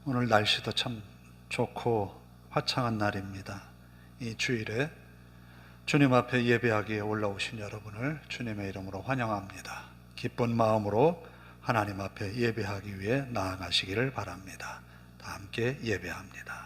오늘 날씨도 참 좋고 화창한 날입니다. 이 주일에 주님 앞에 예배하기에 올라오신 여러분을 주님의 이름으로 환영합니다. 기쁜 마음으로 하나님 앞에 예배하기 위해 나아가시기를 바랍니다. 다 함께 예배합니다.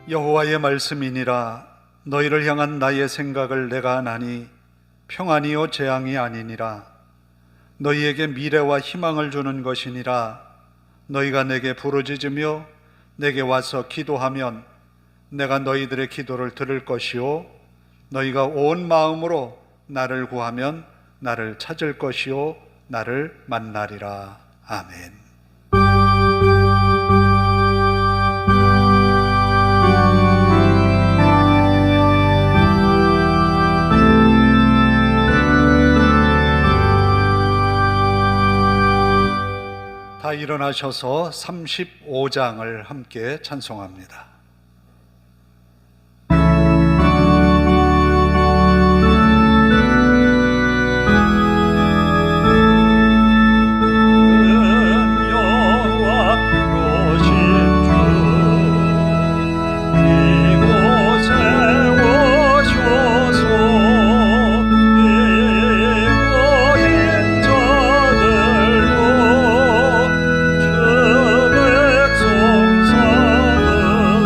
여호와의 말씀이니라. 너희를 향한 나의 생각을 내가 아나니 평안이요 재앙이 아니니라. 너희에게 미래와 희망을 주는 것이니라. 너희가 내게 부르짖으며 내게 와서 기도하면 내가 너희들의 기도를 들을 것이요 너희가 온 마음으로 나를 구하면 나를 찾을 것이요 나를 만나리라. 아멘. 다 일어나셔서 35장을 함께 찬송합니다.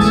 주의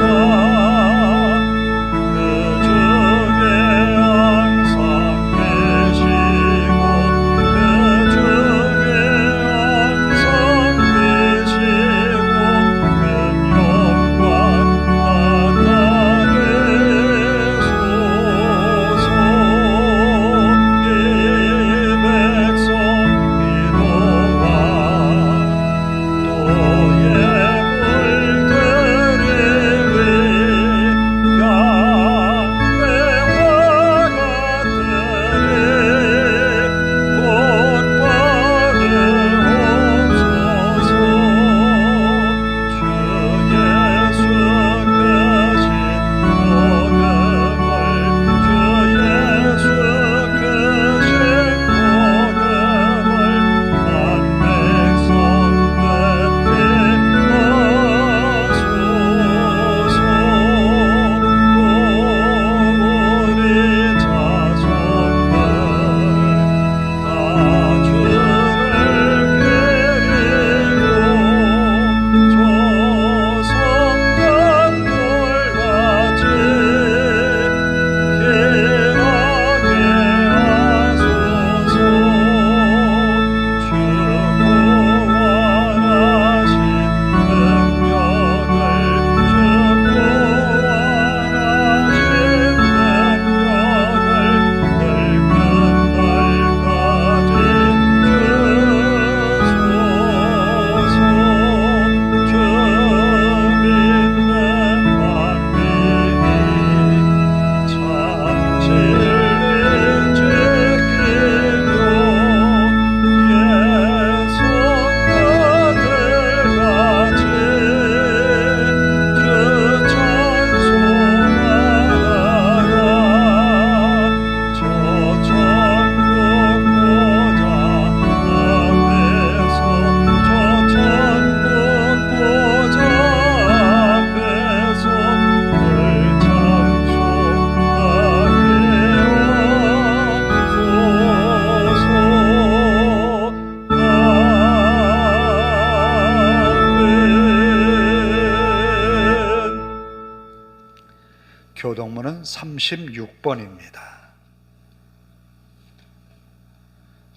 교동문 36번입니다.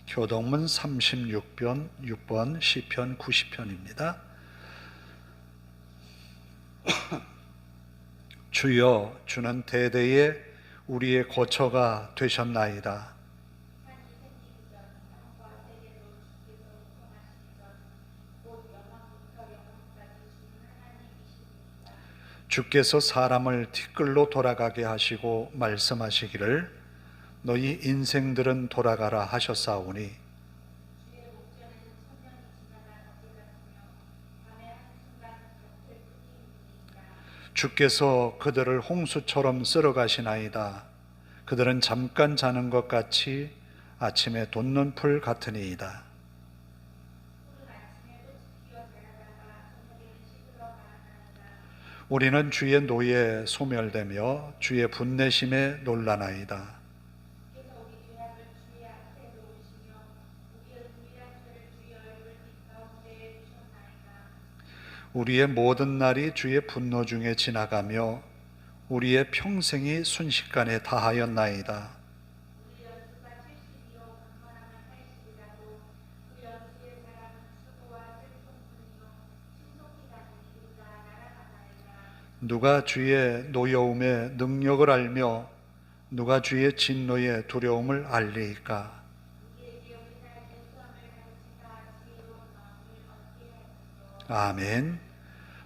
교동문 36번 시편 90편입니다. 주여, 주는 대대에 우리의 거처가 되셨나이다. 주께서 사람을 티끌로 돌아가게 하시고 말씀하시기를 너희 인생들은 돌아가라 하셨사오니 주께서 그들을 홍수처럼 쓸어가시나이다. 그들은 잠깐 자는 것 같이 아침에 돋는 풀 같으니이다. 우리는 주의 노에 소멸되며 주의 분내심에 놀라나이다. 우리의 모든 날이 주의 분노 중에 지나가며 우리의 평생이 순식간에 다하였나이다. 누가 주의 노여움의 능력을 알며 누가 주의 진노의 두려움을 알리이까? 아멘.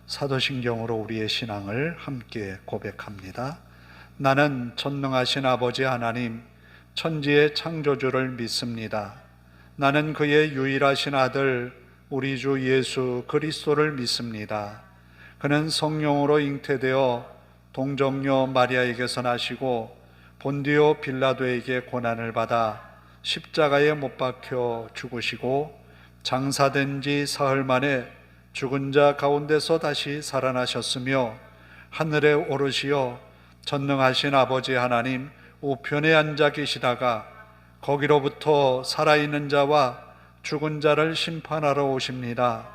사도신경으로 우리의 신앙을 함께 고백합니다. 나는 전능하신 아버지 하나님, 천지의 창조주를 믿습니다. 나는 그의 유일하신 아들 우리 주 예수 그리스도를 믿습니다. 그는 성령으로 잉태되어 동정녀 마리아에게서 나시고 본디오 빌라도에게 고난을 받아 십자가에 못 박혀 죽으시고 장사된 지 사흘 만에 죽은 자 가운데서 다시 살아나셨으며 하늘에 오르시어 전능하신 아버지 하나님 우편에 앉아 계시다가 거기로부터 살아있는 자와 죽은 자를 심판하러 오십니다.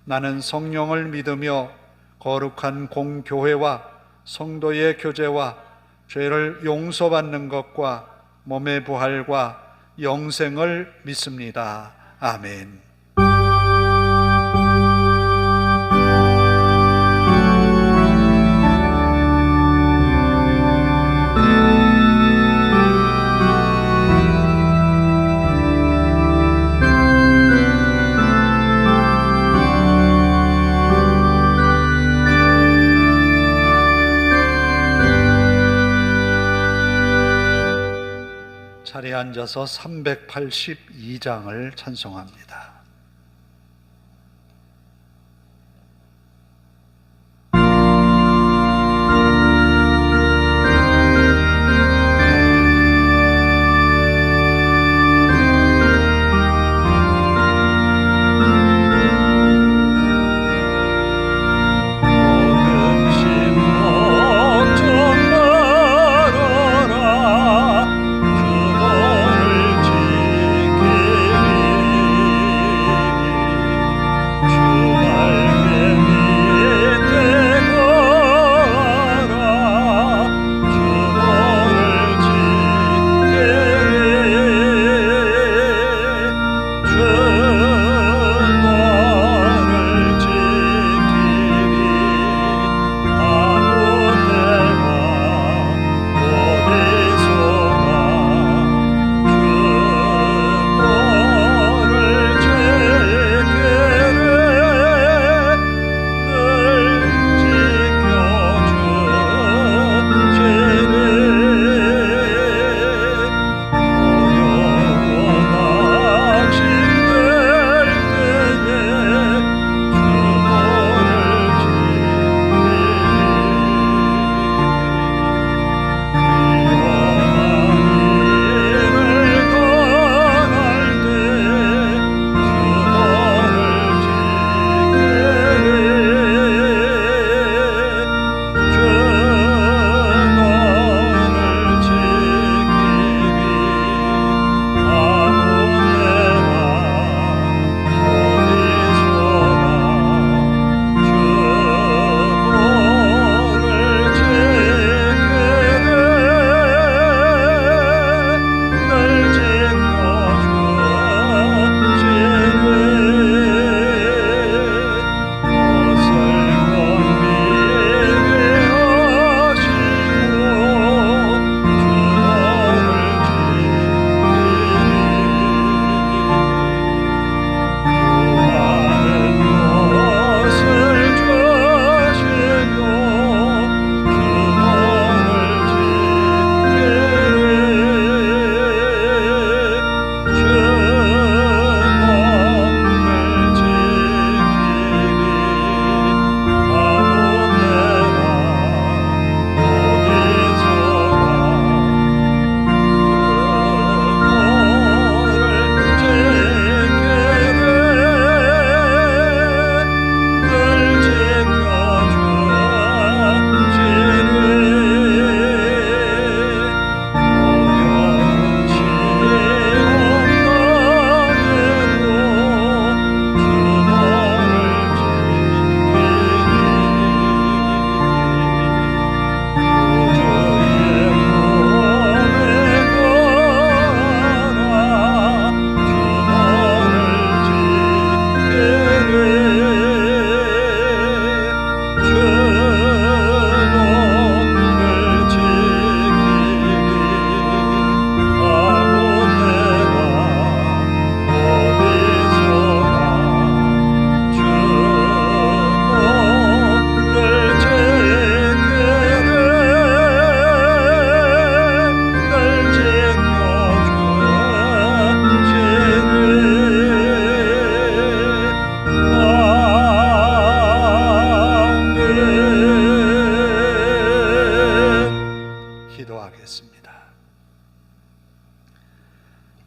나는 성령을 믿으며 거룩한 공교회와 성도의 교제와 죄를 용서받는 것과 몸의 부활과 영생을 믿습니다. 아멘. 자리에 앉아서 382장을 찬송합니다.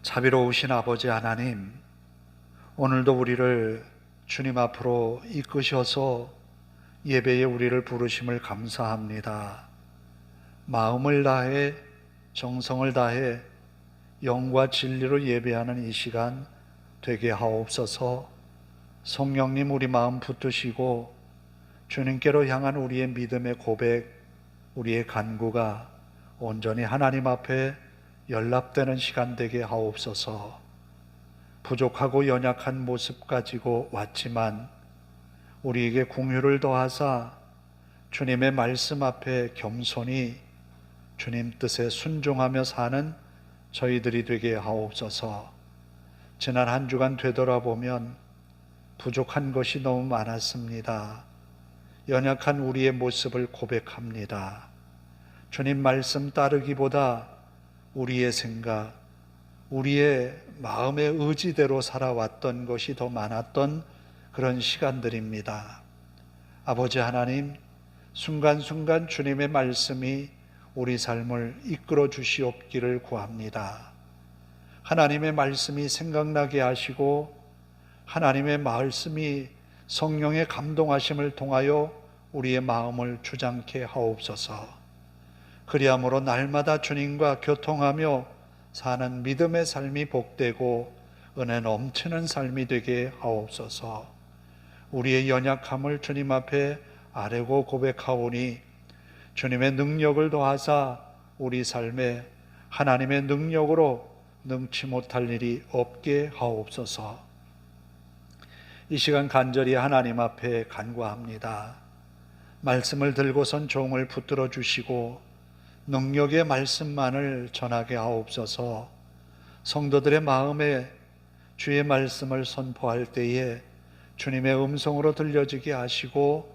자비로우신 아버지 하나님, 오늘도 우리를 주님 앞으로 이끄셔서 예배에 우리를 부르심을 감사합니다. 마음을 다해 정성을 다해 영과 진리로 예배하는 이 시간 되게 하옵소서. 성령님, 우리 마음 붙드시고 주님께로 향한 우리의 믿음의 고백, 우리의 간구가 온전히 하나님 앞에 연락되는 시간 되게 하옵소서. 부족하고 연약한 모습 가지고 왔지만 우리에게 긍휼을 더하사 주님의 말씀 앞에 겸손히 주님 뜻에 순종하며 사는 저희들이 되게 하옵소서. 지난 한 주간 되돌아보면 부족한 것이 너무 많았습니다. 연약한 우리의 모습을 고백합니다. 주님 말씀 따르기보다 우리의 생각, 우리의 마음의 의지대로 살아왔던 것이 더 많았던 그런 시간들입니다. 아버지 하나님, 순간순간 주님의 말씀이 우리 삶을 이끌어 주시옵기를 구합니다. 하나님의 말씀이 생각나게 하시고 하나님의 말씀이 성령의 감동하심을 통하여 우리의 마음을 주장케 하옵소서. 그리함으로 날마다 주님과 교통하며 사는 믿음의 삶이 복되고 은혜 넘치는 삶이 되게 하옵소서. 우리의 연약함을 주님 앞에 아뢰고 고백하오니 주님의 능력을 더하사 우리 삶에 하나님의 능력으로 능치 못할 일이 없게 하옵소서. 이 시간 간절히 하나님 앞에 간구합니다. 말씀을 들고선 종을 붙들어 주시고 능력의 말씀만을 전하게 하옵소서. 성도들의 마음에 주의 말씀을 선포할 때에 주님의 음성으로 들려지게 하시고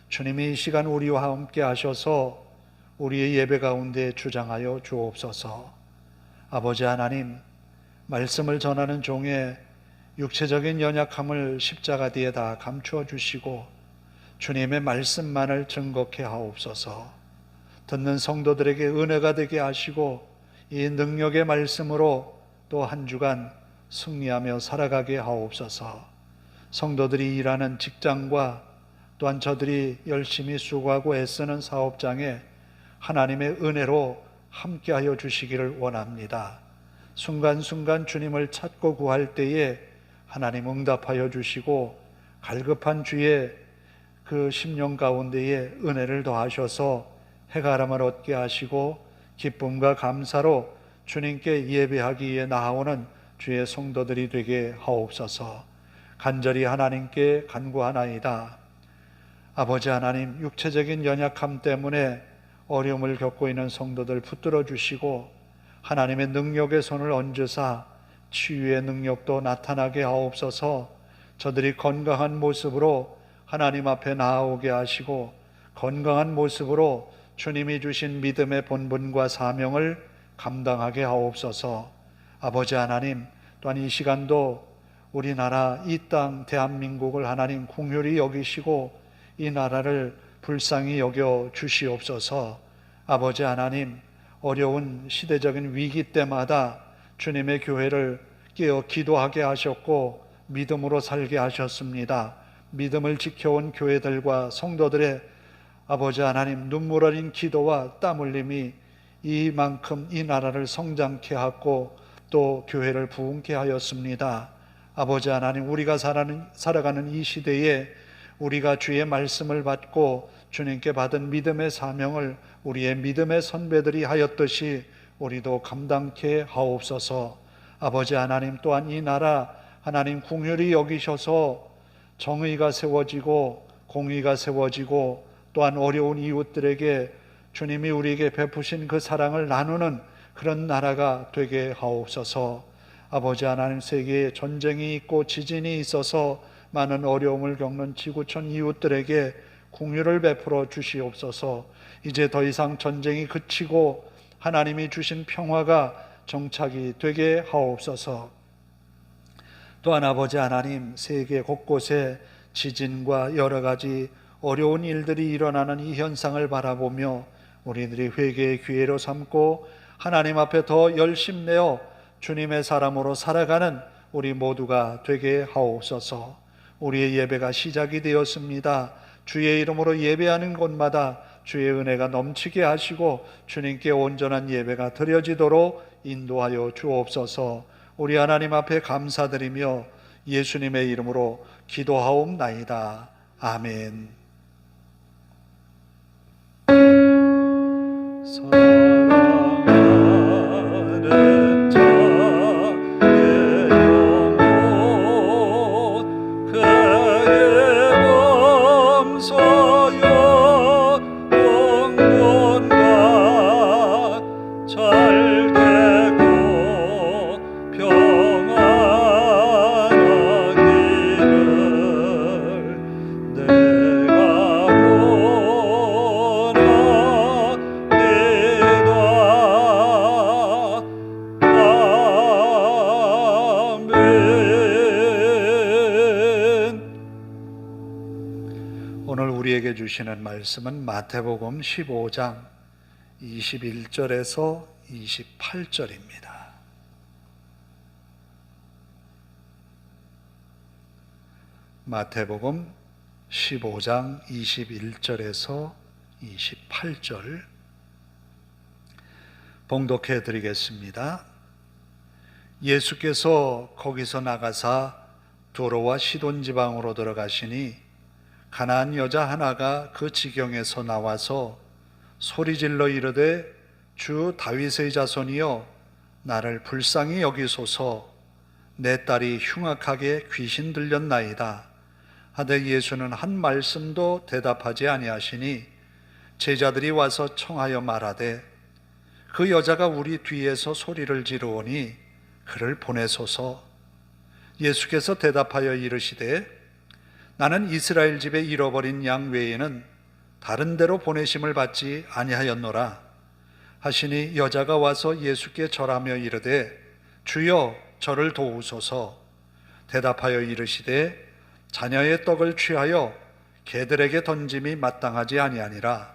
주님이 이 시간 우리와 함께 하셔서 우리의 예배 가운데 주장하여 주옵소서. 아버지 하나님, 말씀을 전하는 종의 육체적인 연약함을 십자가 뒤에 다 감추어 주시고 주님의 말씀만을 증거케 하옵소서. 듣는 성도들에게 은혜가 되게 하시고 이 능력의 말씀으로 또 한 주간 승리하며 살아가게 하옵소서. 성도들이 일하는 직장과 또한 저들이 열심히 수고하고 애쓰는 사업장에 하나님의 은혜로 함께하여 주시기를 원합니다. 순간순간 주님을 찾고 구할 때에 하나님 응답하여 주시고 갈급한 주의 그 심령 가운데에 은혜를 더하셔서 해가람을 얻게 하시고 기쁨과 감사로 주님께 예배하기 위해 나아오는 주의 성도들이 되게 하옵소서. 간절히 하나님께 간구하나이다. 아버지 하나님, 육체적인 연약함 때문에 어려움을 겪고 있는 성도들 붙들어 주시고 하나님의 능력의 손을 얹으사 치유의 능력도 나타나게 하옵소서. 저들이 건강한 모습으로 하나님 앞에 나아오게 하시고 건강한 모습으로 주님이 주신 믿음의 본분과 사명을 감당하게 하옵소서. 아버지 하나님, 또한 이 시간도 우리나라 이 땅 대한민국을 하나님 긍휼히 여기시고 이 나라를 불쌍히 여겨 주시옵소서. 아버지 하나님, 어려운 시대적인 위기 때마다 주님의 교회를 깨어 기도하게 하셨고 믿음으로 살게 하셨습니다. 믿음을 지켜온 교회들과 성도들의 아버지 하나님 눈물 어린 기도와 땀 흘림이 이만큼 이 나라를 성장케 하고 또 교회를 부흥케 하였습니다. 아버지 하나님, 우리가 살아가는 이 시대에 우리가 주의 말씀을 받고 주님께 받은 믿음의 사명을 우리의 믿음의 선배들이 하였듯이 우리도 감당케 하옵소서. 아버지 하나님, 또한 이 나라 하나님 긍휼히 여기셔서 정의가 세워지고 공의가 세워지고 또한 어려운 이웃들에게 주님이 우리에게 베푸신 그 사랑을 나누는 그런 나라가 되게 하옵소서. 아버지 하나님, 세계에 전쟁이 있고 지진이 있어서 많은 어려움을 겪는 지구촌 이웃들에게 긍휼을 베풀어 주시옵소서. 이제 더 이상 전쟁이 그치고 하나님이 주신 평화가 정착이 되게 하옵소서. 또한 아버지 하나님, 세계 곳곳에 지진과 여러 가지 어려운 일들이 일어나는 이 현상을 바라보며 우리들이 회개의 기회로 삼고 하나님 앞에 더 열심내어 주님의 사람으로 살아가는 우리 모두가 되게 하옵소서. 우리의 예배가 시작이 되었습니다. 주의 이름으로 예배하는 곳마다 주의 은혜가 넘치게 하시고 주님께 온전한 예배가 드려지도록 인도하여 주옵소서. 우리 하나님 앞에 감사드리며 예수님의 이름으로 기도하옵나이다. 아멘. 사랑하는 자의 영혼 그의 범사여 영원과 잘 되고 평안하기를 내가 오늘 우리에게 주시는 말씀은 마태복음 15장 21절에서 28절입니다. 마태복음 15장 21절에서 28절 봉독해 드리겠습니다. 예수께서 거기서 나가사 두로와 시돈 지방으로 들어가시니 가나안 여자 하나가 그 지경에서 나와서 소리질러 이르되 주 다윗의 자손이여 나를 불쌍히 여기소서 내 딸이 흉악하게 귀신 들렸나이다 하되 예수는 한 말씀도 대답하지 아니하시니 제자들이 와서 청하여 말하되 그 여자가 우리 뒤에서 소리를 지르오니 그를 보내소서. 예수께서 대답하여 이르시되 나는 이스라엘 집에 잃어버린 양 외에는 다른 데로 보내심을 받지 아니하였노라 하시니 여자가 와서 예수께 절하며 이르되 주여 저를 도우소서. 대답하여 이르시되 자녀의 떡을 취하여 개들에게 던짐이 마땅하지 아니하니라.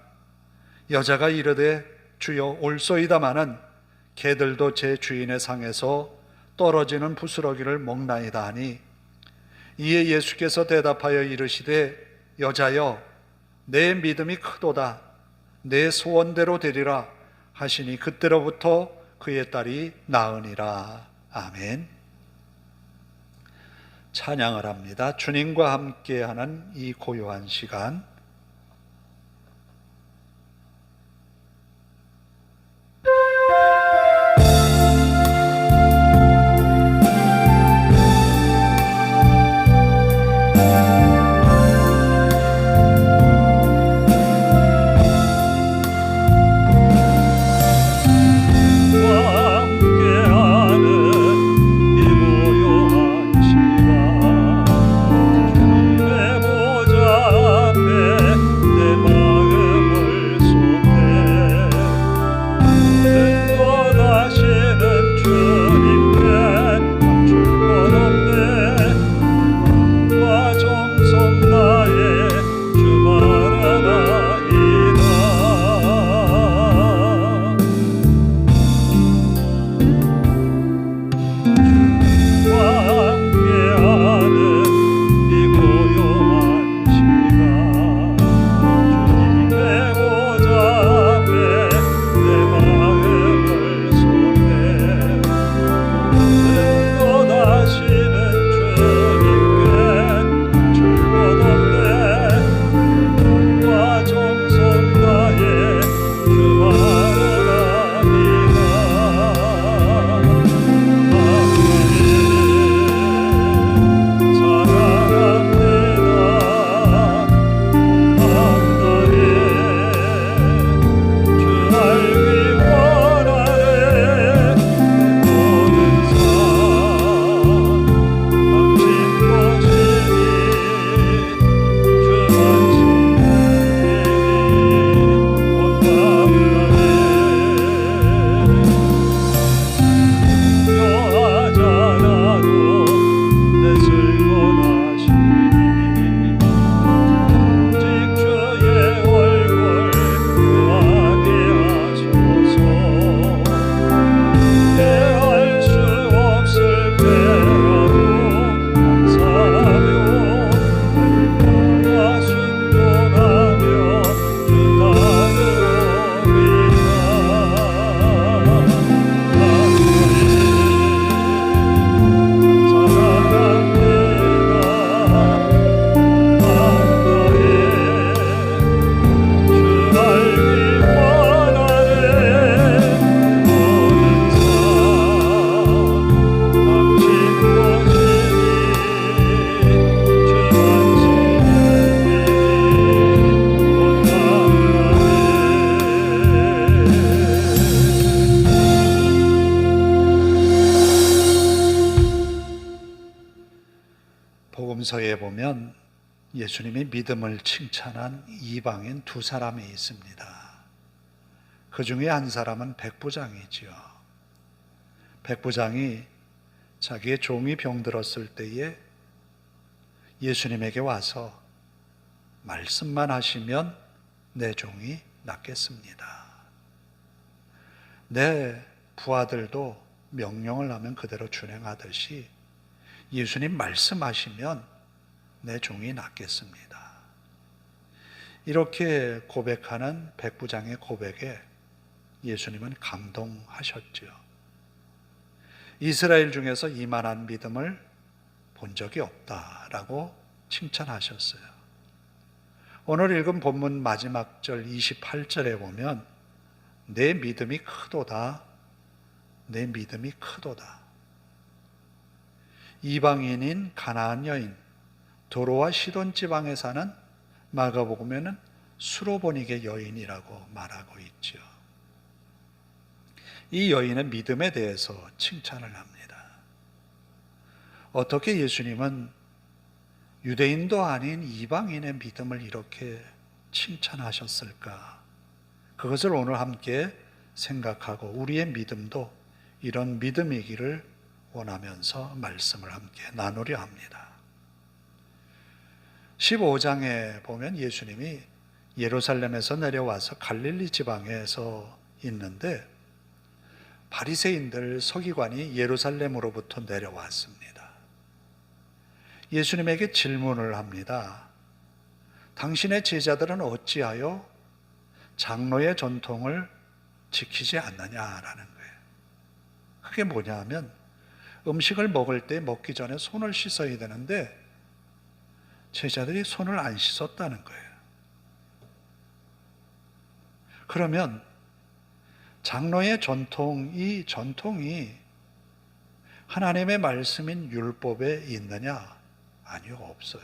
여자가 이르되 주여 올소이다마는 개들도 제 주인의 상에서 떨어지는 부스러기를 먹나이다 하니 이에 예수께서 대답하여 이르시되 여자여 내 믿음이 크도다 내 소원대로 되리라 하시니 그때로부터 그의 딸이 나으니라. 아멘. 찬양을 합니다. 주님과 함께하는 이 고요한 시간 복음서에 보면 예수님이 믿음을 칭찬한 이방인 두 사람이 있습니다. 그 중에 한 사람은 백부장이지요. 백부장이 자기의 종이 병들었을 때에 예수님에게 와서 말씀만 하시면 내 종이 낫겠습니다. 내 부하들도 명령을 하면 그대로 준행하듯이 예수님 말씀하시면 내 종이 낫겠습니다. 이렇게 고백하는 백부장의 고백에 예수님은 감동하셨죠. 이스라엘 중에서 이만한 믿음을 본 적이 없다라고 칭찬하셨어요. 오늘 읽은 본문 마지막 절 28절에 보면 내 믿음이 크도다, 내 믿음이 크도다. 이방인인 가나안 여인, 도로와 시돈 지방에 사는 마가복음에는 수로보니게 여인이라고 말하고 있죠. 이 여인의 믿음에 대해서 칭찬을 합니다. 어떻게 예수님은 유대인도 아닌 이방인의 믿음을 이렇게 칭찬하셨을까? 그것을 오늘 함께 생각하고 우리의 믿음도 이런 믿음이기를 원하면서 말씀을 함께 나누려 합니다. 15장에 보면 예수님이 예루살렘에서 내려와서 갈릴리 지방에서 있는데 바리새인들 서기관이 예루살렘으로부터 내려왔습니다. 예수님에게 질문을 합니다. 당신의 제자들은 어찌하여 장로의 전통을 지키지 않느냐라는 거예요. 그게 뭐냐 하면 음식을 먹을 때 먹기 전에 손을 씻어야 되는데 제자들이 손을 안 씻었다는 거예요. 그러면 장로의 전통이 하나님의 말씀인 율법에 있느냐? 아니요, 없어요.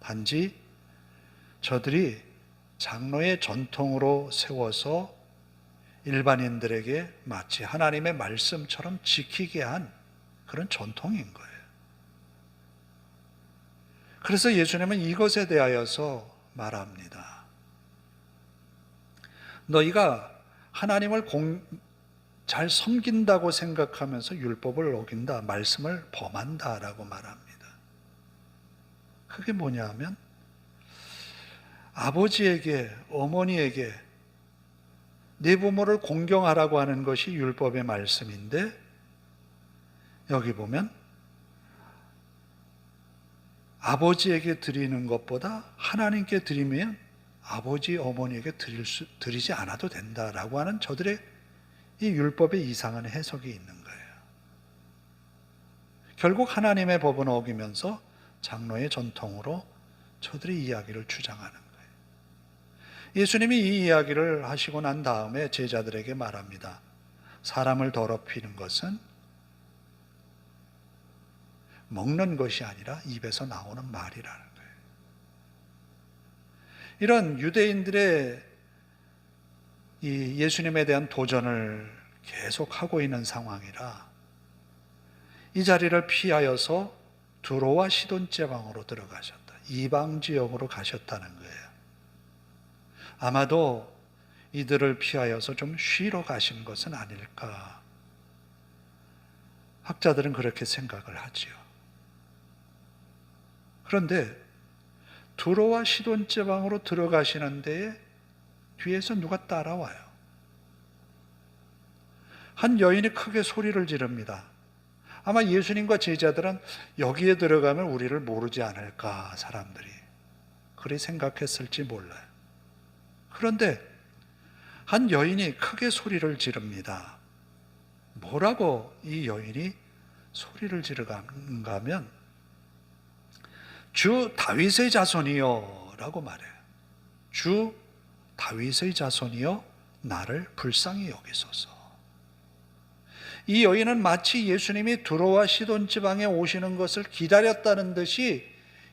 단지 저들이 장로의 전통으로 세워서 일반인들에게 마치 하나님의 말씀처럼 지키게 한 그런 전통인 거예요. 그래서 예수님은 이것에 대하여서 말합니다. 너희가 하나님을 잘 섬긴다고 생각하면서 율법을 어긴다, 말씀을 범한다라고 말합니다. 그게 뭐냐 하면 아버지에게, 어머니에게 네 부모를 공경하라고 하는 것이 율법의 말씀인데 여기 보면 아버지에게 드리는 것보다 하나님께 드리면 아버지, 어머니에게 드리지 않아도 된다라고 하는 저들의 이 율법의 이상한 해석이 있는 거예요. 결국 하나님의 법은 어기면서 장로의 전통으로 저들의 이야기를 주장하는 거예요. 예수님이 이 이야기를 하시고 난 다음에 제자들에게 말합니다. 사람을 더럽히는 것은 먹는 것이 아니라 입에서 나오는 말이라는 거예요. 이런 유대인들의 이 예수님에 대한 도전을 계속하고 있는 상황이라 이 자리를 피하여서 두로와 시돈 지방으로 들어가셨다. 이방 지역으로 가셨다는 거예요. 아마도 이들을 피하여서 좀 쉬러 가신 것은 아닐까. 학자들은 그렇게 생각을 하지요. 그런데 두로와 시돈 지방으로 들어가시는 데에 뒤에서 누가 따라와요. 한 여인이 크게 소리를 지릅니다. 아마 예수님과 제자들은 여기에 들어가면 우리를 모르지 않을까, 사람들이. 그리 생각했을지 몰라요. 그런데 한 여인이 크게 소리를 지릅니다. 뭐라고 이 여인이 소리를 지르는가 하면 주 다윗의 자손이여 라고 말해요. 주 다윗의 자손이여 나를 불쌍히 여기소서. 이 여인은 마치 예수님이 두로와 시돈 지방에 오시는 것을 기다렸다는 듯이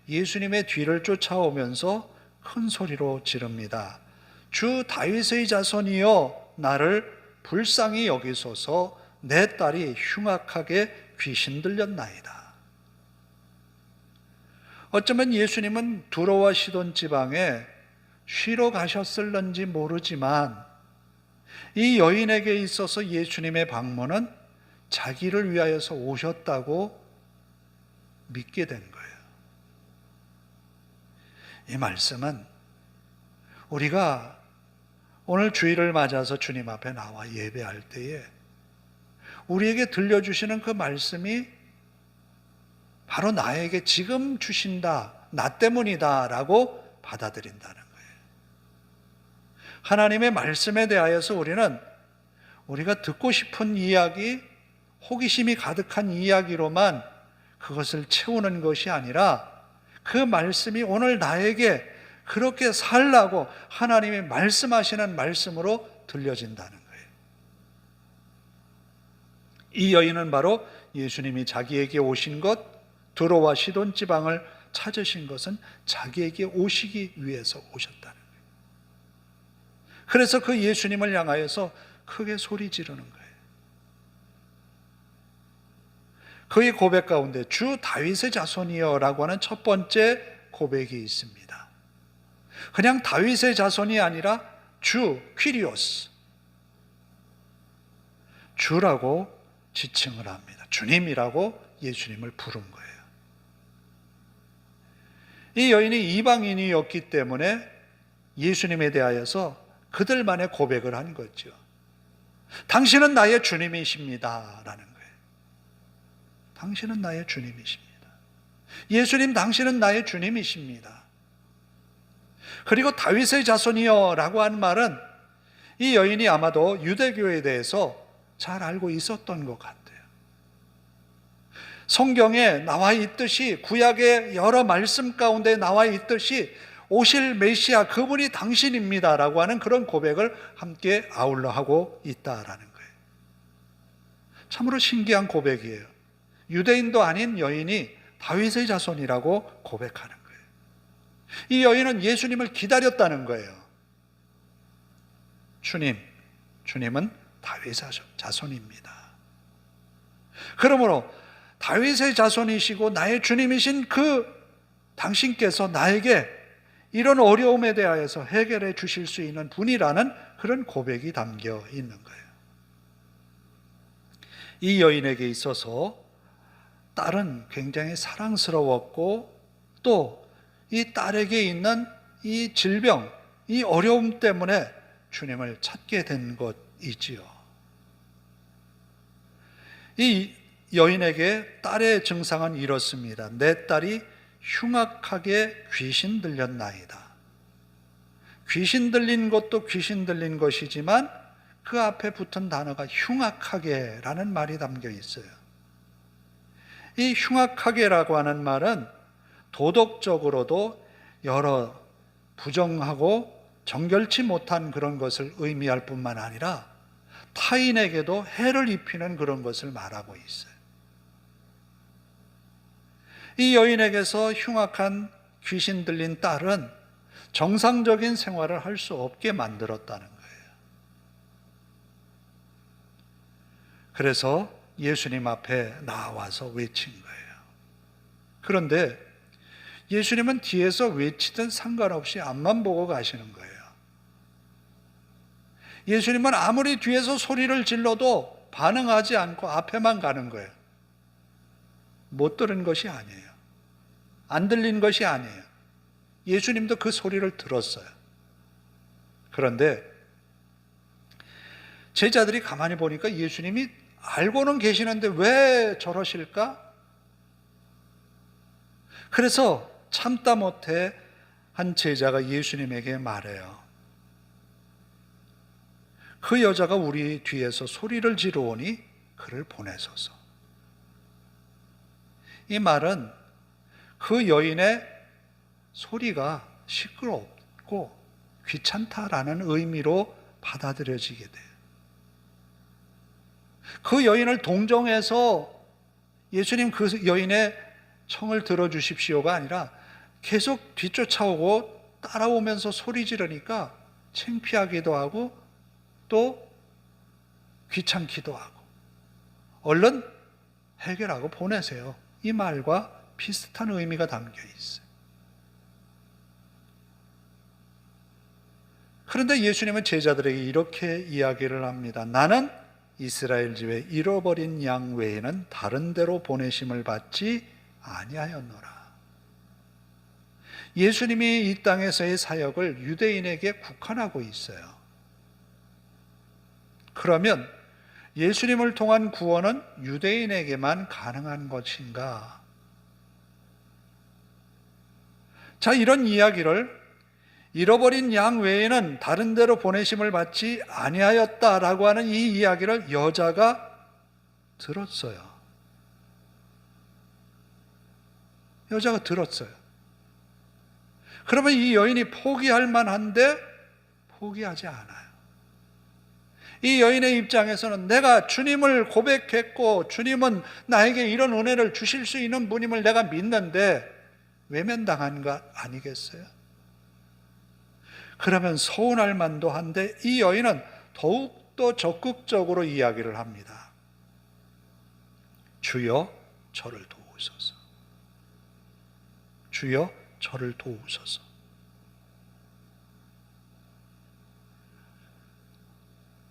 예수님의 뒤를 쫓아오면서 큰 소리로 지릅니다. 주 다윗의 자손이여 나를 불쌍히 여기소서. 내 딸이 흉악하게 귀신 들렸나이다. 어쩌면 예수님은 두로와 시돈 지방에 쉬러 가셨을런지 모르지만 이 여인에게 있어서 예수님의 방문은 자기를 위하여서 오셨다고 믿게 된 거예요. 이 말씀은 우리가 오늘 주일을 맞아서 주님 앞에 나와 예배할 때에 우리에게 들려주시는 그 말씀이 바로 나에게 지금 주신다, 나 때문이다 라고 받아들인다는 거예요. 하나님의 말씀에 대하여서 우리가 듣고 싶은 이야기, 호기심이 가득한 이야기로만 그것을 채우는 것이 아니라 그 말씀이 오늘 나에게 그렇게 살라고 하나님이 말씀하시는 말씀으로 들려진다는 거예요. 이 여인은 바로 예수님이 자기에게 오신 것, 두로와 시돈 지방을 찾으신 것은 자기에게 오시기 위해서 오셨다는 거예요. 그래서 그 예수님을 향하여서 크게 소리 지르는 거예요. 그의 고백 가운데 주 다윗의 자손이여 라고 하는 첫 번째 고백이 있습니다. 그냥 다윗의 자손이 아니라 주, 퀴리오스, 주라고 지칭을 합니다. 주님이라고 예수님을 부른 거예요. 이 여인이 이방인이었기 때문에 예수님에 대하여서 그들만의 고백을 한 거죠. 당신은 나의 주님이십니다 라는 거예요. 당신은 나의 주님이십니다. 예수님, 당신은 나의 주님이십니다. 그리고 다윗의 자손이여 라고 한 말은 이 여인이 아마도 유대교에 대해서 잘 알고 있었던 것 같아요. 성경에 나와 있듯이, 구약의 여러 말씀 가운데 나와 있듯이 오실 메시아 그분이 당신입니다 라고 하는 그런 고백을 함께 아울러 하고 있다라는 거예요. 참으로 신기한 고백이에요. 유대인도 아닌 여인이 다윗의 자손이라고 고백하는 거예요. 이 여인은 예수님을 기다렸다는 거예요. 주님은 다윗의 자손입니다. 그러므로 다윗의 자손이시고 나의 주님이신 그 당신께서 나에게 이런 어려움에 대하여서 해결해 주실 수 있는 분이라는 그런 고백이 담겨 있는 거예요. 이 여인에게 있어서 딸은 굉장히 사랑스러웠고 또 이 딸에게 있는 이 질병, 이 어려움 때문에 주님을 찾게 된 것이지요. 이 여인에게 딸의 증상은 이렇습니다. 내 딸이 흉악하게 귀신 들렸나이다. 귀신 들린 것도 귀신 들린 것이지만 그 앞에 붙은 단어가 흉악하게 라는 말이 담겨 있어요. 이 흉악하게라고 하는 말은 도덕적으로도 여러 부정하고 정결치 못한 그런 것을 의미할 뿐만 아니라 타인에게도 해를 입히는 그런 것을 말하고 있어요. 이 여인에게서 흉악한 귀신 들린 딸은 정상적인 생활을 할 수 없게 만들었다는 거예요. 그래서 예수님 앞에 나와서 외친 거예요. 그런데 예수님은 뒤에서 외치든 상관없이 앞만 보고 가시는 거예요. 예수님은 아무리 뒤에서 소리를 질러도 반응하지 않고 앞에만 가는 거예요. 못 들은 것이 아니에요. 안 들린 것이 아니에요. 예수님도 그 소리를 들었어요. 그런데 제자들이 가만히 보니까 예수님이 알고는 계시는데 왜 저러실까? 그래서 참다 못해 한 제자가 예수님에게 말해요. 그 여자가 우리 뒤에서 소리를 지르오니 그를 보내소서. 이 말은 그 여인의 소리가 시끄럽고 귀찮다라는 의미로 받아들여지게 돼요. 그 여인을 동정해서 예수님 그 여인의 청을 들어주십시오가 아니라 계속 뒤쫓아오고 따라오면서 소리 지르니까 창피하기도 하고 또 귀찮기도 하고 얼른 해결하고 보내세요. 이 말과 비슷한 의미가 담겨 있어요. 그런데 예수님은 제자들에게 이렇게 이야기를 합니다. 나는 이스라엘 집에 잃어버린 양 외에는 다른 데로 보내심을 받지 아니하였노라. 예수님이 이 땅에서의 사역을 유대인에게 국한하고 있어요. 그러면 예수님을 통한 구원은 유대인에게만 가능한 것인가? 자, 이런 이야기를 잃어버린 양 외에는 다른 데로 보내심을 받지 아니하였다라고 하는 이 이야기를 여자가 들었어요. 여자가 들었어요. 그러면 이 여인이 포기할 만한데 포기하지 않아요. 이 여인의 입장에서는 내가 주님을 고백했고 주님은 나에게 이런 은혜를 주실 수 있는 분임을 내가 믿는데 외면당한 것 아니겠어요? 그러면 서운할 만도 한데 이 여인은 더욱더 적극적으로 이야기를 합니다. 주여 저를 도우소서. 주여 저를 도우소서.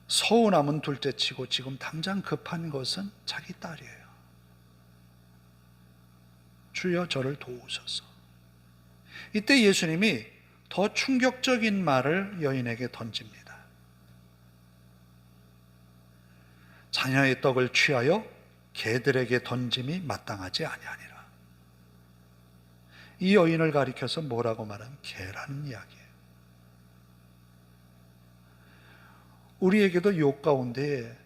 서운함은 둘째치고 지금 당장 급한 것은 자기 딸이에요. 주여 저를 도우소서. 이때 예수님이 더 충격적인 말을 여인에게 던집니다. 자녀의 떡을 취하여 개들에게 던짐이 마땅하지 아니하니라. 이 여인을 가리켜서 뭐라고 말하면 개라는 이야기예요. 우리에게도 욕 가운데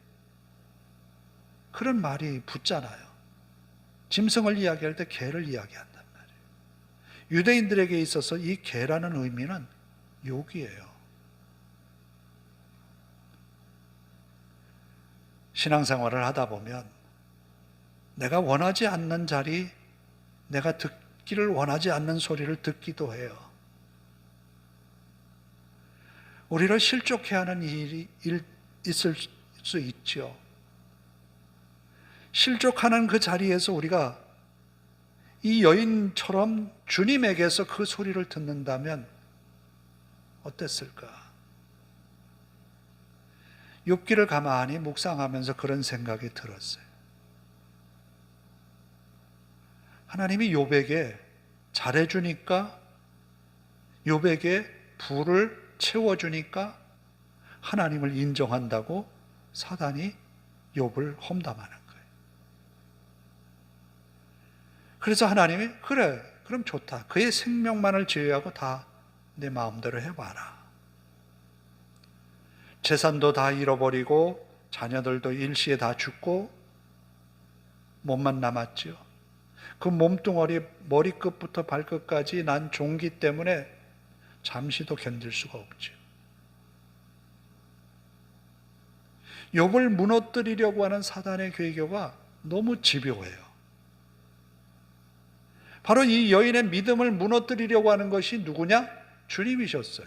그런 말이 붙잖아요. 짐승을 이야기할 때 개를 이야기한단 말이에요. 유대인들에게 있어서 이 개라는 의미는 욕이에요. 신앙생활을 하다 보면 내가 원하지 않는 자리, 내가 듣기를 원하지 않는 소리를 듣기도 해요. 우리를 실족해 하는 일이 있을 수 있죠. 실족하는 그 자리에서 우리가 이 여인처럼 주님에게서 그 소리를 듣는다면 어땠을까? 욥기를 가만히 묵상하면서 그런 생각이 들었어요. 하나님이 욥에게 잘해주니까, 욥에게 부를 채워주니까 하나님을 인정한다고 사단이 욥을 험담하는 거예요. 그래서 하나님이 그래, 그럼 좋다. 그의 생명만을 제외하고 다 내 마음대로 해봐라. 재산도 다 잃어버리고 자녀들도 일시에 다 죽고 몸만 남았죠. 그 몸뚱어리 머리끝부터 발끝까지 난 종기 때문에 잠시도 견딜 수가 없죠. 욥을 무너뜨리려고 하는 사단의 괴계가 너무 집요해요. 바로 이 여인의 믿음을 무너뜨리려고 하는 것이 누구냐? 주님이셨어요.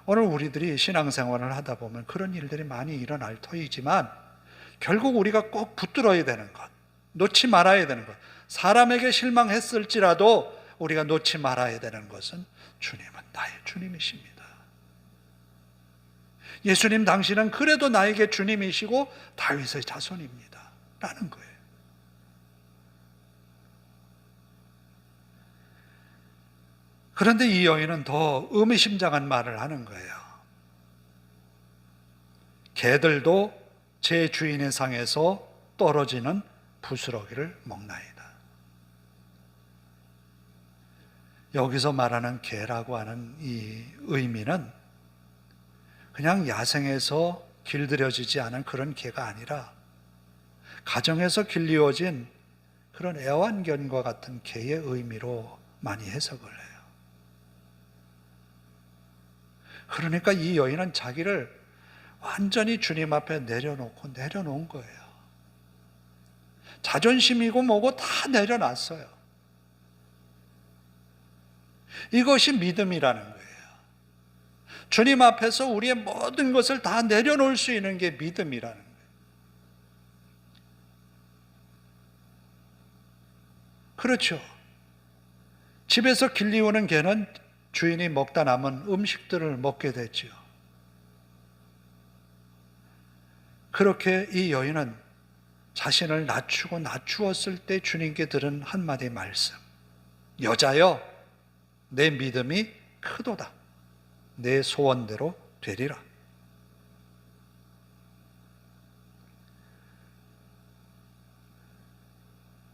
오늘 우리들이 신앙생활을 하다 보면 그런 일들이 많이 일어날 터이지만 결국 우리가 꼭 붙들어야 되는 것, 놓지 말아야 되는 것, 사람에게 실망했을지라도 우리가 놓지 말아야 되는 것은 주님은 나의 주님이십니다. 예수님 당신은 그래도 나에게 주님이시고 다윗의 자손입니다 라는 거예요. 그런데 이 여인은 더 의미심장한 말을 하는 거예요. 개들도 제 주인의 상에서 떨어지는 부스러기를 먹나이다. 여기서 말하는 개라고 하는 이 의미는 그냥 야생에서 길들여지지 않은 그런 개가 아니라 가정에서 길리워진 그런 애완견과 같은 개의 의미로 많이 해석을 해요. 그러니까 이 여인은 자기를 완전히 주님 앞에 내려놓은 거예요. 자존심이고 뭐고 다 내려놨어요. 이것이 믿음이라는 거예요. 주님 앞에서 우리의 모든 것을 다 내려놓을 수 있는 게 믿음이라는 거예요. 그렇죠. 집에서 길리우는 개는 주인이 먹다 남은 음식들을 먹게 됐지요. 그렇게 이 여인은 자신을 낮추었을 때 주님께 들은 한마디 말씀. 여자여, 내 믿음이 크도다. 내 소원대로 되리라.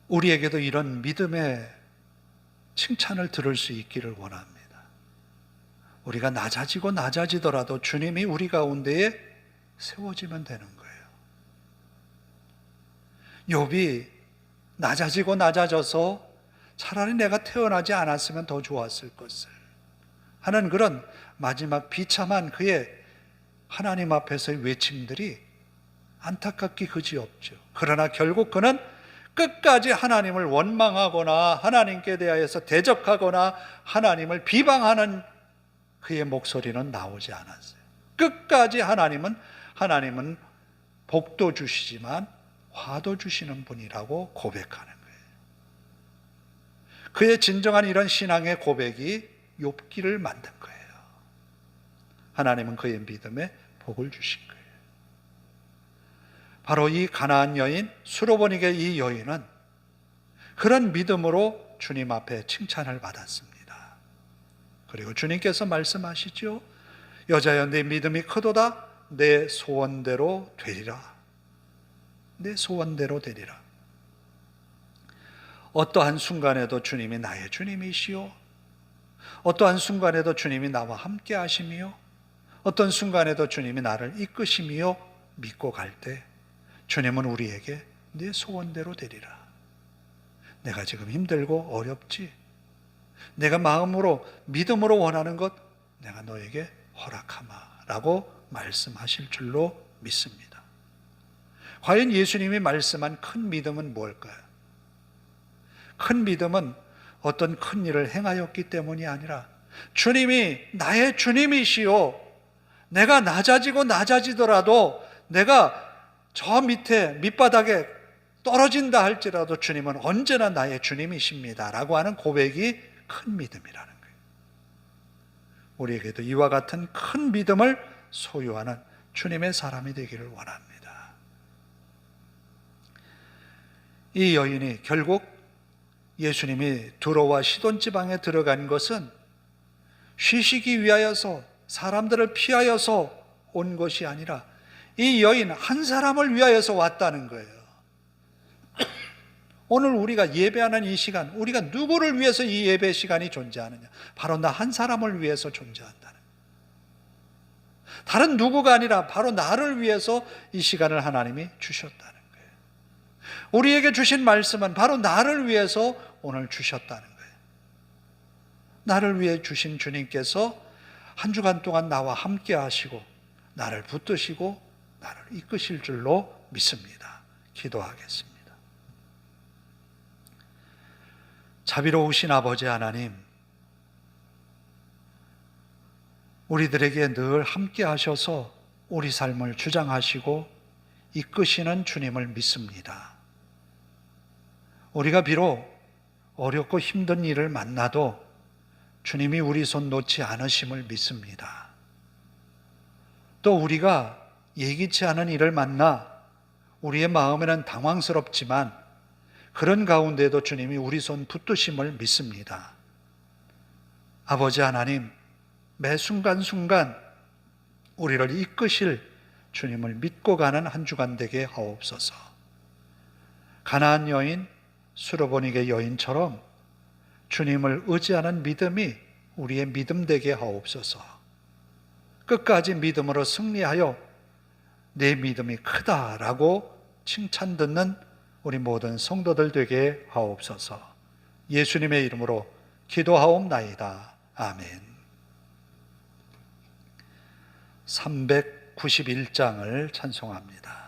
우리에게도 이런 믿음의 칭찬을 들을 수 있기를 원합니다. 우리가 낮아지더라도 주님이 우리 가운데에 세워지면 되는 거예요. 욥이 낮아져서 차라리 내가 태어나지 않았으면 더 좋았을 것을 하는 그런 마지막 비참한 그의 하나님 앞에서의 외침들이 안타깝기 그지없죠. 그러나 결국 그는 끝까지 하나님을 원망하거나 하나님께 대하여서 대적하거나 하나님을 비방하는 그의 목소리는 나오지 않았어요. 끝까지 하나님은 복도 주시지만 화도 주시는 분이라고 고백하는 거예요. 그의 진정한 이런 신앙의 고백이 욥기를 만든 거예요. 하나님은 그의 믿음에 복을 주신 거예요. 바로 이 가나안 여인, 수로보니게 이 여인은 그런 믿음으로 주님 앞에 칭찬을 받았습니다. 그리고 주님께서 말씀하시죠. 여자여, 내 믿음이 크도다. 내 소원대로 되리라. 내 소원대로 되리라. 어떠한 순간에도 주님이 나의 주님이시요, 어떠한 순간에도 주님이 나와 함께 하심이요, 어떤 순간에도 주님이 나를 이끄심이요 믿고 갈 때 주님은 우리에게 내 소원대로 되리라. 내가 지금 힘들고 어렵지? 내가 마음으로 믿음으로 원하는 것 내가 너에게 허락하마라고 말씀하실 줄로 믿습니다. 과연 예수님이 말씀한 큰 믿음은 뭘까요? 큰 믿음은 어떤 큰 일을 행하였기 때문이 아니라 주님이 나의 주님이시요, 내가 낮아지더라도 내가 저 밑바닥에 떨어진다 할지라도 주님은 언제나 나의 주님이십니다 라고 하는 고백이 큰 믿음이라는 거예요. 우리에게도 이와 같은 큰 믿음을 소유하는 주님의 사람이 되기를 원합니다. 이 여인이 결국 예수님이 두로와 시돈 지방에 들어간 것은 쉬시기 위하여서, 사람들을 피하여서 온 것이 아니라 이 여인 한 사람을 위하여서 왔다는 거예요. 오늘 우리가 예배하는 이 시간, 우리가 누구를 위해서 이 예배 시간이 존재하느냐? 바로 나 한 사람을 위해서 존재한다는 거예요. 다른 누구가 아니라 바로 나를 위해서 이 시간을 하나님이 주셨다는 거예요. 우리에게 주신 말씀은 바로 나를 위해서 오늘 주셨다는 거예요. 나를 위해 주신 주님께서 한 주간 동안 나와 함께 하시고 나를 붙드시고 나를 이끄실 줄로 믿습니다. 기도하겠습니다. 자비로우신 아버지 하나님, 우리들에게 늘 함께 하셔서 우리 삶을 주장하시고 이끄시는 주님을 믿습니다. 우리가 비록 어렵고 힘든 일을 만나도 주님이 우리 손 놓지 않으심을 믿습니다. 또 우리가 예기치 않은 일을 만나 우리의 마음에는 당황스럽지만 그런 가운데도 주님이 우리 손 붙드심을 믿습니다. 아버지 하나님, 매 순간순간 우리를 이끄실 주님을 믿고 가는 한 주간 되게 하옵소서. 가나안 여인, 수로보니게 여인처럼 주님을 의지하는 믿음이 우리의 믿음 되게 하옵소서. 끝까지 믿음으로 승리하여 내 믿음이 크다라고 칭찬 듣는 우리 모든 성도들 되게 하옵소서. 예수님의 이름으로 기도하옵나이다. 아멘. 391장을 찬송합니다.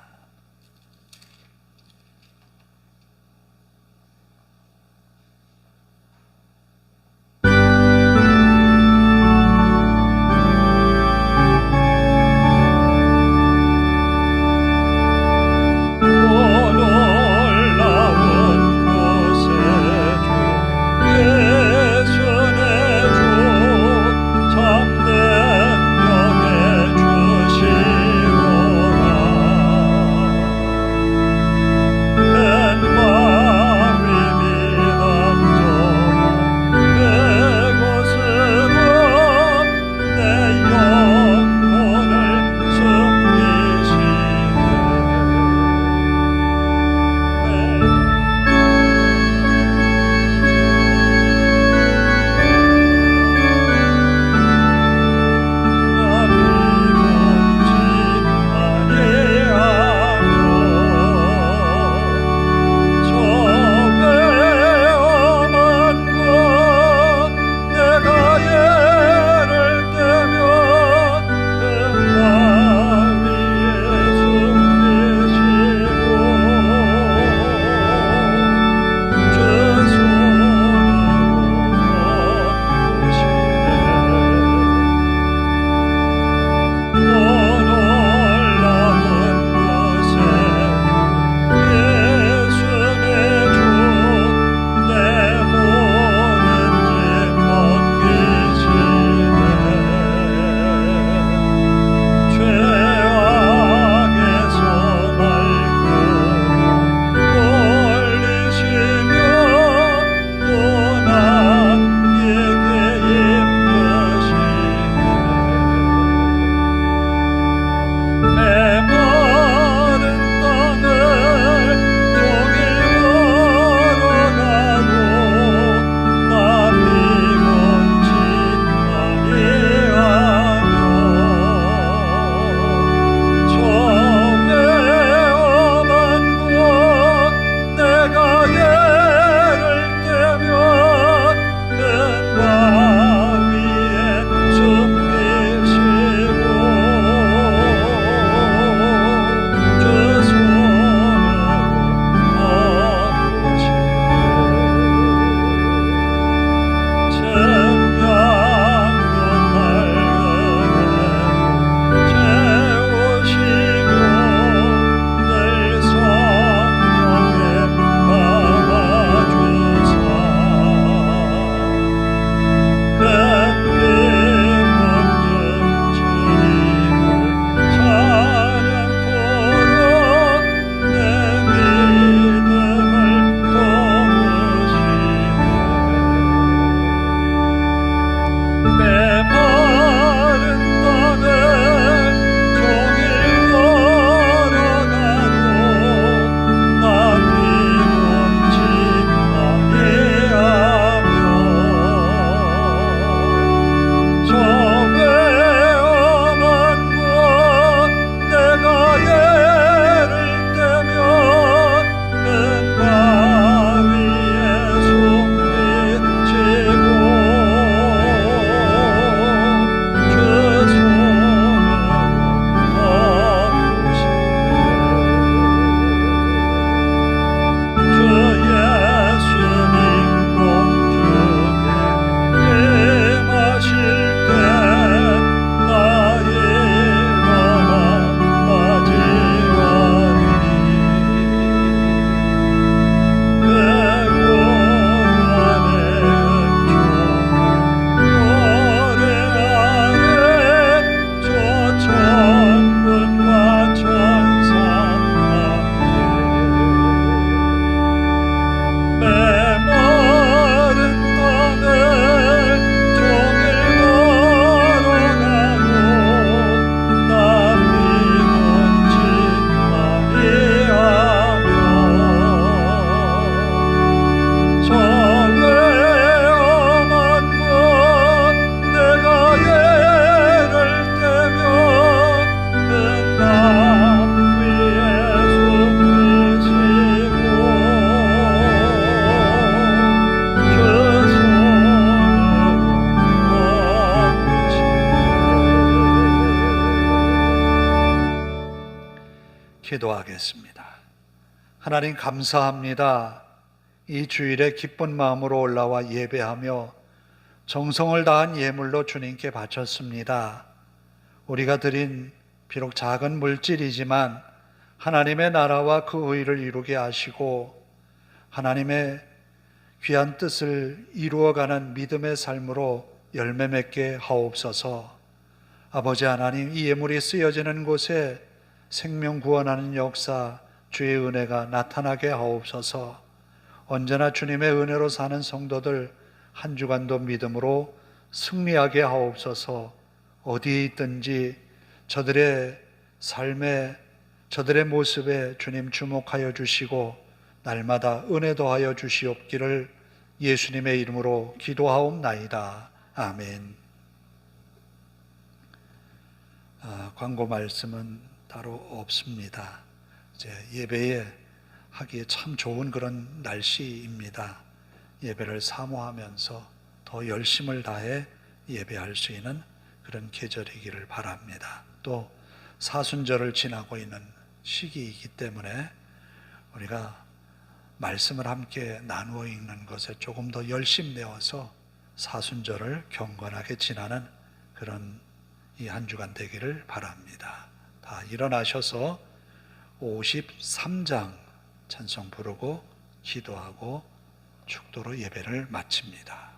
예수의 주 기도하겠습니다. 하나님 감사합니다. 이 주일에 기쁜 마음으로 올라와 예배하며 정성을 다한 예물로 주님께 바쳤습니다. 우리가 드린 비록 작은 물질이지만 하나님의 나라와 그 의를 이루게 하시고 하나님의 귀한 뜻을 이루어가는 믿음의 삶으로 열매 맺게 하옵소서. 아버지 하나님, 이 예물이 쓰여지는 곳에 생명 구원하는 역사, 주의 은혜가 나타나게 하옵소서. 언제나 주님의 은혜로 사는 성도들 한 주간도 믿음으로 승리하게 하옵소서. 어디에 있든지 저들의 삶에, 저들의 모습에 주님 주목하여 주시고 날마다 은혜 더하여 주시옵기를 예수님의 이름으로 기도하옵나이다. 아멘. 광고 말씀은 따로 없습니다. 이제 예배에 하기에 참 좋은 그런 날씨입니다. 예배를 사모하면서 더 열심을 다해 예배할 수 있는 그런 계절이기를 바랍니다. 또 사순절을 지나고 있는 시기이기 때문에 우리가 말씀을 함께 나누어 읽는 것에 조금 더 열심 내어서 사순절을 경건하게 지나는 그런 이 한 주간 되기를 바랍니다. 다 일어나셔서 53장 찬송 부르고 기도하고 축도로 예배를 마칩니다.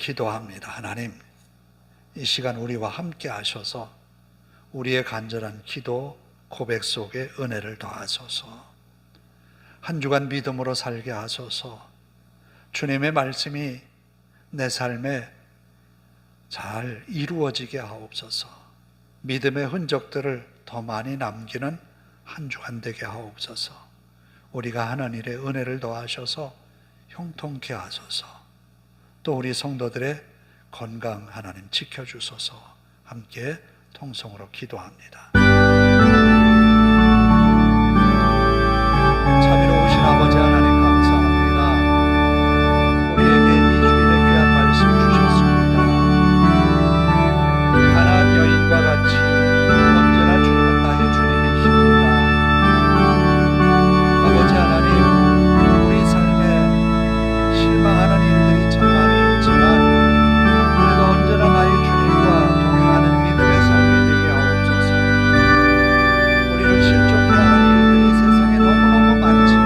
기도합니다. 하나님, 이 시간 우리와 함께 하셔서 우리의 간절한 기도, 고백 속에 은혜를 더하소서. 한 주간 믿음으로 살게 하소서. 주님의 말씀이 내 삶에 잘 이루어지게 하옵소서. 믿음의 흔적들을 더 많이 남기는 한 주간 되게 하옵소서. 우리가 하는 일에 은혜를 더하셔서 형통케 하소서. 또 우리 성도들의 건강 하나님 지켜주소서. 함께 통성으로 기도합니다. 자비로우신 아버지 하나님 감사합니다. 우리에게 이 주일에 귀한 말씀 주셨습니다. 가나안 여인과 같이 언제나 주님은 나의 주님이십니다. 아버지 하나님, 우리 삶에 실망하는 일들이 참 많이 있지만 그래도 언제나 나의 주님과 동행하는 믿음의 삶이 되게 하옵소서. 우리를 실족해 하는 일들이 세상에 너무너무 많지만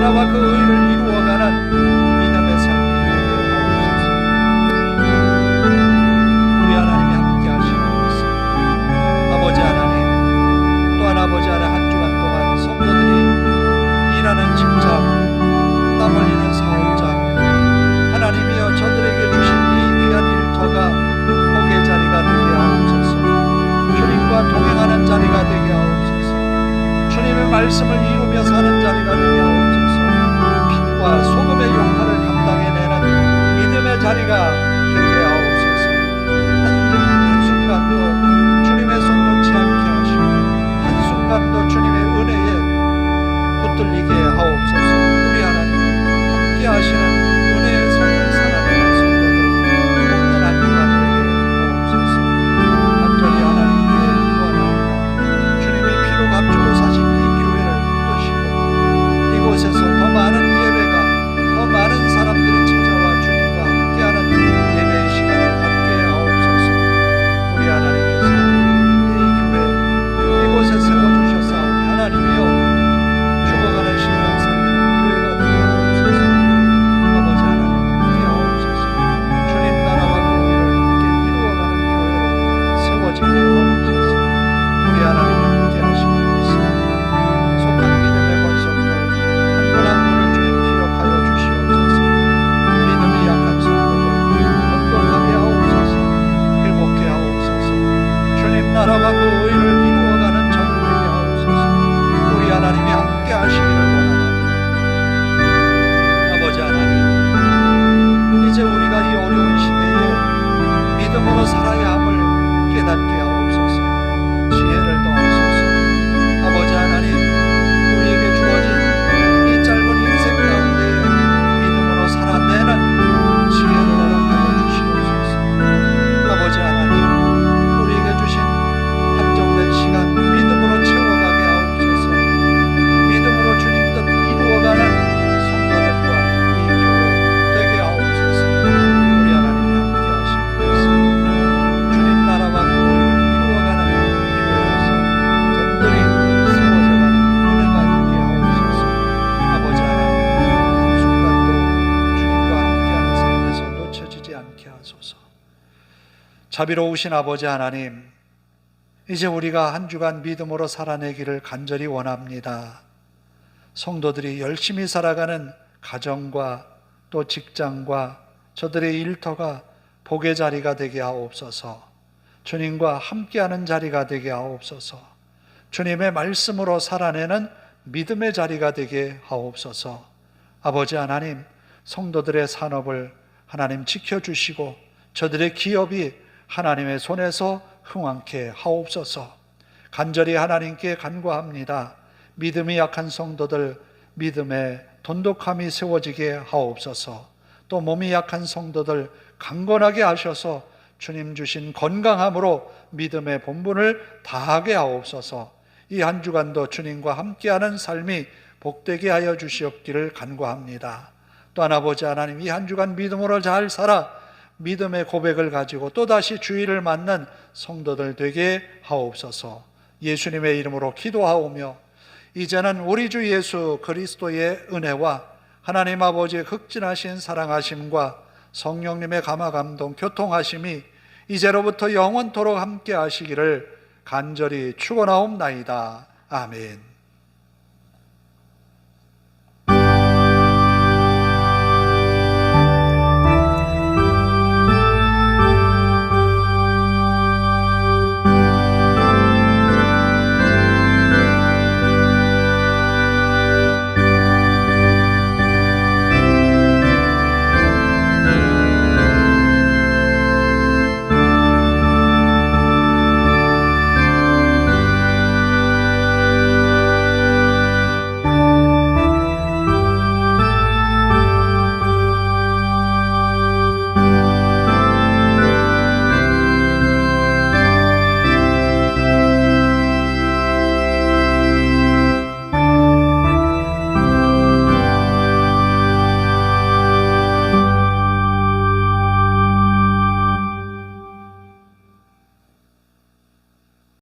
나라와 그 의를 이루어가는 믿음의 삶이 되게 하옵소서. 우리 하나님이 함께 하시는 믿습니다. 아버지 하나님, 또한 아버지 하나님, 한 주간 동안 성도들이 일하는 직장, 땀 흘리는 사업장, 하나님이여 저들에게 주신 이 귀한 일터가 복의 자리가 되게 하옵소서. 주님과 동행하는 자리가 되게 하옵소서. 주님의 말씀을 이루며 사는 자리가 되게 하옵소서. 빛과 소금의 역할을 감당해내는 믿음의 자리가 되게 하옵소서. 한순간도 주님의 손 놓지 않게 하시고 한순간도 주님의 은혜에 붙들리게 하옵소서. 우리 하나님 함께 하시는 은혜의 삶을 살아내는 성도들 복된 한 주간 되게 하옵소서. 간절히 하나님께 구하나이다. 주님이 피로 값주고 사신 이 교회를 붙드시고 이곳에서 더 많은 예배가, 더 많은 사람들이 찾아와 주님과 함께하는 예배의 시간을 갖게 하옵소서. 우리 하나님께서 이 교회 이곳에 세워주셨사오니 하나님이여 죽어가는 신령 살리는 교회가 되게 하옵소서. 아버지 하나님 함께 하옵소서. 주님 나라와 그 의를 함께 이루어가는 교회로 세워지게 하옵소서. 우리 하나님 함께 하시길 믿습니다. 속한 믿음의 권속들 한 분 한 분을 주님 기억하여 주시옵소서. 믿음이 약한 성도들 건독하게 하옵소서. 회복케 하옵소서. 주님 나라와 그 의를 이루어가는 저들 되게 하옵소서. 우리 하나님이 함께 하시기를 원하나이다. 아버지 하나님, 이제 우리가 이 어려운 시대에 믿음으로 살아야 함을 깨닫게 하옵소서. 지혜를 더하소서. 아버지 하나님, 우리에게 주어진 이 짧은 인생 가운데에 믿음으로 살아내는 지혜를 허락하여 주시옵소서. 아버지 하나님, 우리에게 주신 한정된 시간 믿음으로 채워가게 하옵소서. 믿음으로 주님 뜻 이루어가는 성도들과 이 교회 되게 하옵소서. 우리 하나님이 함께 하시고 있습니다. 주님 나라와 그 의를 이루어가는 교회로서 든든히 세워져가는 은혜가 있게 하옵소서. 아버지 하나님, 한순간도 주님과 함께하는 삶에서 놓쳐지지 않게 하소서. 자비로우신 아버지 하나님, 이제 우리가 한 주간 믿음으로 살아내기를 간절히 원합니다. 성도들이 열심히 살아가는 가정과 또 직장과 저들의 일터가 복의 자리가 되게 하옵소서. 주님과 함께하는 자리가 되게 하옵소서. 주님의 말씀으로 살아내는 믿음의 자리가 되게 하옵소서. 아버지 하나님, 성도들의 산업을 하나님 지켜주시고 저들의 기업이 하나님의 손에서 흥왕케 하옵소서. 간절히 하나님께 간구합니다. 믿음이 약한 성도들 믿음의 돈독함이 세워지게 하옵소서. 또 몸이 약한 성도들 강건하게 하셔서 주님 주신 건강함으로 믿음의 본분을 다하게 하옵소서. 이 한 주간도 주님과 함께하는 삶이 복되게 하여 주시옵기를 간구합니다. 또한 아버지 하나님, 이 한 주간 믿음으로 잘 살아 믿음의 고백을 가지고 또다시 주의를 맞는 성도들 되게 하옵소서. 예수님의 이름으로 기도하오며 이제는 우리 주 예수 그리스도의 은혜와 하나님 아버지의 극진하신 사랑하심과 성령님의 감화감동 교통하심이 이제로부터 영원토록 함께 하시기를 간절히 축원하옵나이다. 아멘.